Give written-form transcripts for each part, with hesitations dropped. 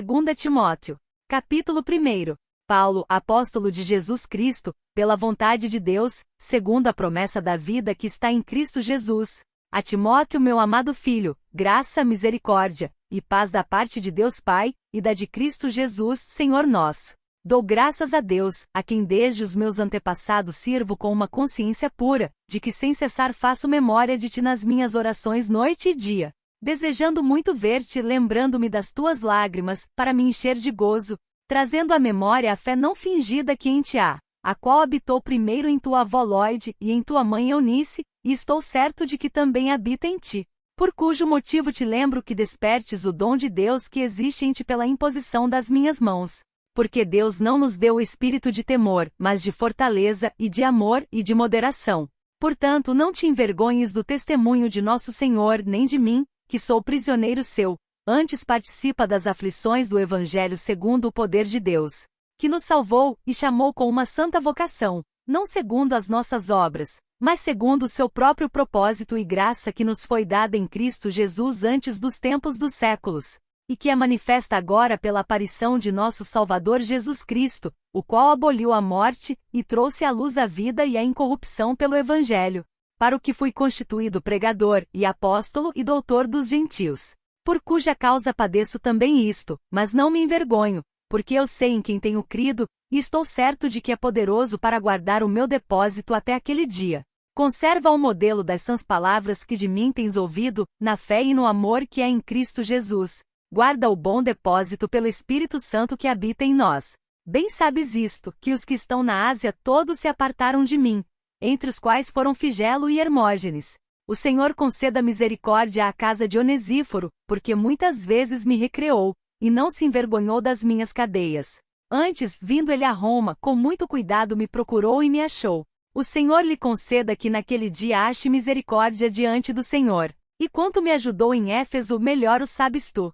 2 Timóteo. Capítulo 1. Paulo, apóstolo de Jesus Cristo, pela vontade de Deus, segundo a promessa da vida que está em Cristo Jesus. A Timóteo, meu amado filho, graça, misericórdia e paz da parte de Deus Pai, e da de Cristo Jesus, Senhor nosso. Dou graças a Deus, a quem desde os meus antepassados sirvo com uma consciência pura, de que sem cessar faço memória de ti nas minhas orações noite e dia, desejando muito ver-te, lembrando-me das tuas lágrimas, para me encher de gozo, trazendo à memória a fé não fingida que em ti há, a qual habitou primeiro em tua avó Lóide e em tua mãe Eunice, e estou certo de que também habita em ti. Por cujo motivo te lembro que despertes o dom de Deus que existe em ti pela imposição das minhas mãos. Porque Deus não nos deu o espírito de temor, mas de fortaleza, e de amor, e de moderação. Portanto, não te envergonhes do testemunho de nosso Senhor, nem de mim, que sou prisioneiro seu, antes participa das aflições do Evangelho segundo o poder de Deus, que nos salvou, e chamou com uma santa vocação, não segundo as nossas obras, mas segundo o seu próprio propósito e graça que nos foi dada em Cristo Jesus antes dos tempos dos séculos, e que é manifesta agora pela aparição de nosso Salvador Jesus Cristo, o qual aboliu a morte, e trouxe à luz a vida e a incorrupção pelo Evangelho, para o que fui constituído pregador, e apóstolo e doutor dos gentios, por cuja causa padeço também isto, mas não me envergonho, porque eu sei em quem tenho crido, e estou certo de que é poderoso para guardar o meu depósito até aquele dia. Conserva o modelo das sãs palavras que de mim tens ouvido, na fé e no amor que é em Cristo Jesus. Guarda o bom depósito pelo Espírito Santo que habita em nós. Bem sabes isto, que os que estão na Ásia todos se apartaram de mim, entre os quais foram Figelo e Hermógenes. O Senhor conceda misericórdia à casa de Onesíforo, porque muitas vezes me recreou, e não se envergonhou das minhas cadeias. Antes, vindo ele a Roma, com muito cuidado me procurou e me achou. O Senhor lhe conceda que naquele dia ache misericórdia diante do Senhor. E quanto me ajudou em Éfeso, melhor o sabes tu.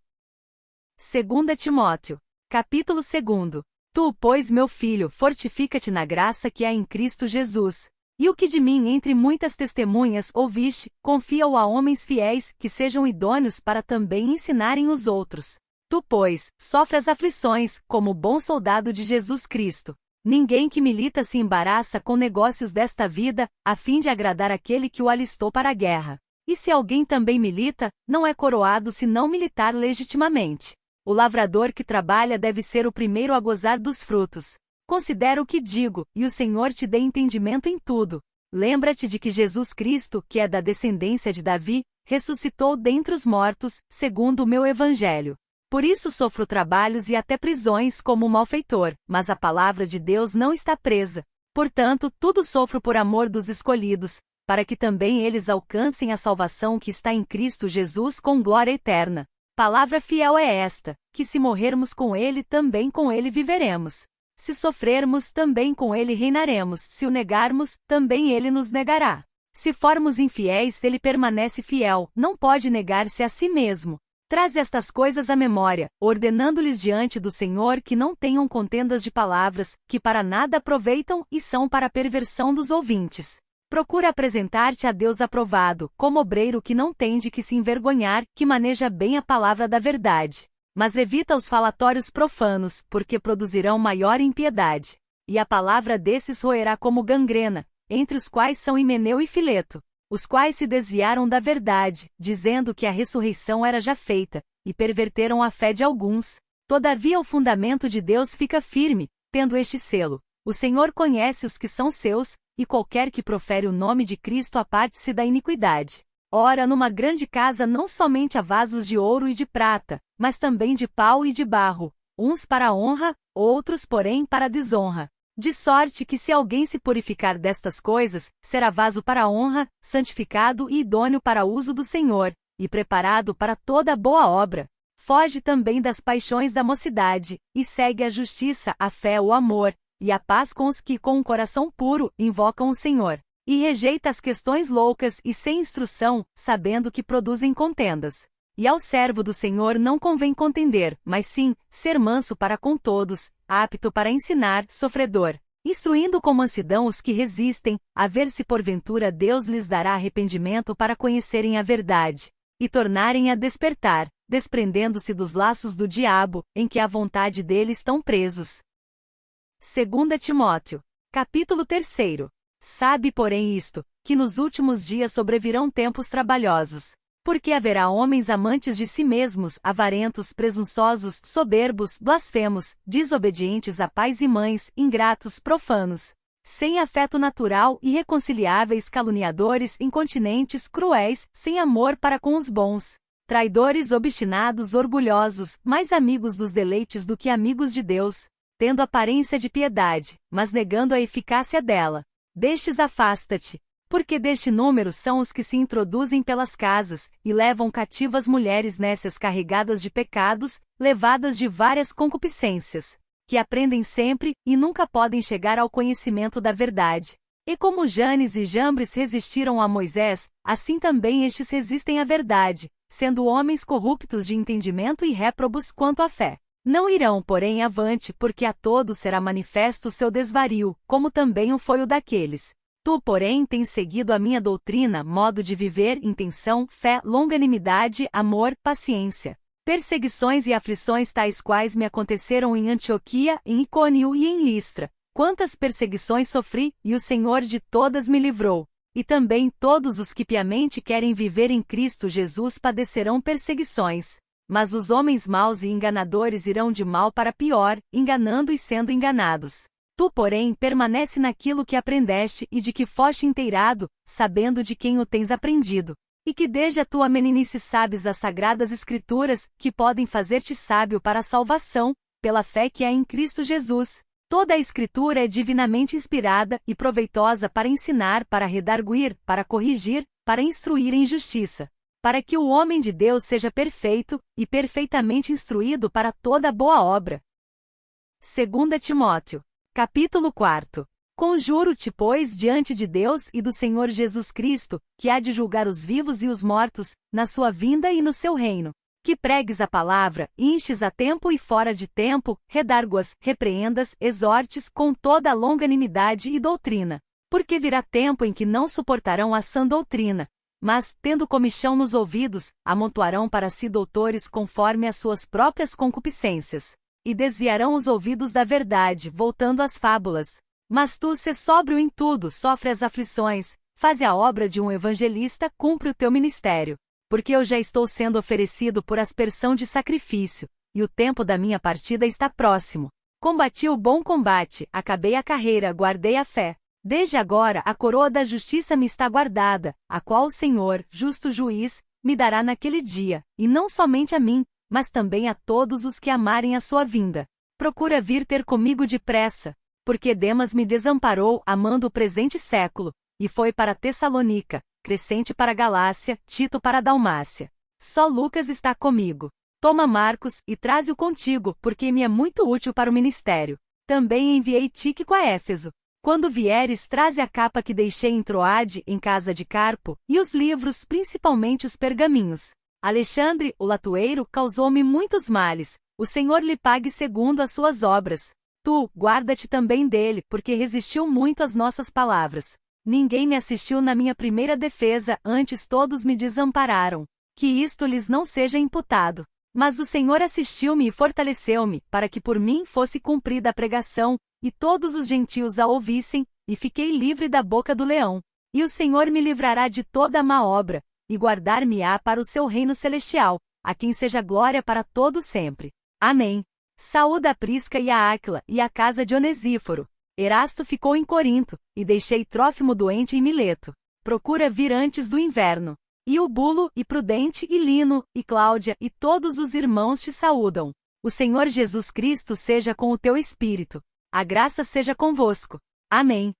2 Timóteo. Capítulo 2. Tu, pois, meu filho, fortifica-te na graça que há em Cristo Jesus. E o que de mim entre muitas testemunhas ouviste, confia-o a homens fiéis, que sejam idôneos para também ensinarem os outros. Tu, pois, sofre as aflições, como bom soldado de Jesus Cristo. Ninguém que milita se embaraça com negócios desta vida, a fim de agradar aquele que o alistou para a guerra. E se alguém também milita, não é coroado se não militar legitimamente. O lavrador que trabalha deve ser o primeiro a gozar dos frutos. Considera o que digo, e o Senhor te dê entendimento em tudo. Lembra-te de que Jesus Cristo, que é da descendência de Davi, ressuscitou dentre os mortos, segundo o meu evangelho. Por isso sofro trabalhos e até prisões como malfeitor, mas a palavra de Deus não está presa. Portanto, tudo sofro por amor dos escolhidos, para que também eles alcancem a salvação que está em Cristo Jesus com glória eterna. Palavra fiel é esta, que se morrermos com ele, também com ele viveremos. Se sofrermos, também com ele reinaremos. Se o negarmos, também ele nos negará. Se formos infiéis, ele permanece fiel, não pode negar-se a si mesmo. Traz estas coisas à memória, ordenando-lhes diante do Senhor que não tenham contendas de palavras, que para nada aproveitam e são para a perversão dos ouvintes. Procura apresentar-te a Deus aprovado, como obreiro que não tem de que se envergonhar, que maneja bem a palavra da verdade. Mas evita os falatórios profanos, porque produzirão maior impiedade. E a palavra desses roerá como gangrena, entre os quais são Himeneu e Fileto, os quais se desviaram da verdade, dizendo que a ressurreição era já feita, e perverteram a fé de alguns. Todavia o fundamento de Deus fica firme, tendo este selo. O Senhor conhece os que são seus, e qualquer que profere o nome de Cristo aparte-se da iniquidade. Ora, numa grande casa não somente há vasos de ouro e de prata, mas também de pau e de barro, uns para a honra, outros, porém, para a desonra. De sorte que se alguém se purificar destas coisas, será vaso para a honra, santificado e idôneo para o uso do Senhor, e preparado para toda boa obra. Foge também das paixões da mocidade, e segue a justiça, a fé, o amor, e a paz com os que com um coração puro invocam o Senhor. E rejeita as questões loucas e sem instrução, sabendo que produzem contendas. E ao servo do Senhor não convém contender, mas sim, ser manso para com todos, apto para ensinar, sofredor, instruindo com mansidão os que resistem, a ver se porventura Deus lhes dará arrependimento para conhecerem a verdade, e tornarem a despertar, desprendendo-se dos laços do diabo, em que a vontade dele estão presos. 2 Timóteo. Capítulo 3. Sabe, porém, isto, que nos últimos dias sobrevirão tempos trabalhosos. Porque haverá homens amantes de si mesmos, avarentos, presunçosos, soberbos, blasfemos, desobedientes a pais e mães, ingratos, profanos, sem afeto natural, irreconciliáveis, caluniadores, incontinentes, cruéis, sem amor para com os bons, traidores, obstinados, orgulhosos, mais amigos dos deleites do que amigos de Deus, tendo aparência de piedade, mas negando a eficácia dela. Destes afasta-te, porque deste número são os que se introduzem pelas casas, e levam cativas mulheres nécias carregadas de pecados, levadas de várias concupiscências, que aprendem sempre, e nunca podem chegar ao conhecimento da verdade. E como Janes e Jambres resistiram a Moisés, assim também estes resistem à verdade, sendo homens corruptos de entendimento e réprobos quanto à fé. Não irão, porém, avante, porque a todos será manifesto o seu desvario, como também o foi o daqueles. Tu, porém, tens seguido a minha doutrina, modo de viver, intenção, fé, longanimidade, amor, paciência, perseguições e aflições tais quais me aconteceram em Antioquia, em Icônio e em Listra. Quantas perseguições sofri, e o Senhor de todas me livrou. E também todos os que piamente querem viver em Cristo Jesus padecerão perseguições. Mas os homens maus e enganadores irão de mal para pior, enganando e sendo enganados. Tu, porém, permanece naquilo que aprendeste e de que foste inteirado, sabendo de quem o tens aprendido. E que desde a tua meninice sabes as sagradas Escrituras, que podem fazer-te sábio para a salvação, pela fé que há em Cristo Jesus. Toda a Escritura é divinamente inspirada e proveitosa para ensinar, para redarguir, para corrigir, para instruir em justiça, para que o homem de Deus seja perfeito, e perfeitamente instruído para toda boa obra. 2 Timóteo. Capítulo 4. Conjuro-te, pois, diante de Deus e do Senhor Jesus Cristo, que há de julgar os vivos e os mortos, na sua vinda e no seu reino, que pregues a palavra, instes a tempo e fora de tempo, redarguas, repreendas, exortes com toda a longanimidade e doutrina. Porque virá tempo em que não suportarão a sã doutrina, mas, tendo comichão nos ouvidos, amontoarão para si doutores conforme as suas próprias concupiscências, e desviarão os ouvidos da verdade, voltando às fábulas. Mas tu, sê sóbrio em tudo, sofre as aflições, faze a obra de um evangelista, cumpre o teu ministério. Porque eu já estou sendo oferecido por aspersão de sacrifício, e o tempo da minha partida está próximo. Combati o bom combate, acabei a carreira, guardei a fé. Desde agora a coroa da justiça me está guardada, a qual o Senhor, justo juiz, me dará naquele dia, e não somente a mim, mas também a todos os que amarem a sua vinda. Procura vir ter comigo depressa, porque Demas me desamparou, amando o presente século, e foi para Tessalônica, Crescente para Galácia, Tito para Dalmácia. Só Lucas está comigo. Toma Marcos, e traze-o contigo, porque me é muito útil para o ministério. Também enviei Tíquico a Éfeso. Quando vieres, traze a capa que deixei em Troade, em casa de Carpo, e os livros, principalmente os pergaminhos. Alexandre, o latoeiro, causou-me muitos males. O Senhor lhe pague segundo as suas obras. Tu, guarda-te também dele, porque resistiu muito às nossas palavras. Ninguém me assistiu na minha primeira defesa, antes todos me desampararam. Que isto lhes não seja imputado. Mas o Senhor assistiu-me e fortaleceu-me, para que por mim fosse cumprida a pregação, e todos os gentios a ouvissem, e fiquei livre da boca do leão. E o Senhor me livrará de toda a má obra, e guardar-me-á para o seu reino celestial, a quem seja glória para todo sempre. Amém. Saúda a Prisca e a Áquila, e a casa de Onesíforo. Erasto ficou em Corinto, e deixei Trófimo doente em Mileto. Procura vir antes do inverno. E o Bulo, e Prudente, e Lino, e Cláudia, e todos os irmãos te saúdam. O Senhor Jesus Cristo seja com o teu espírito. A graça seja convosco. Amém.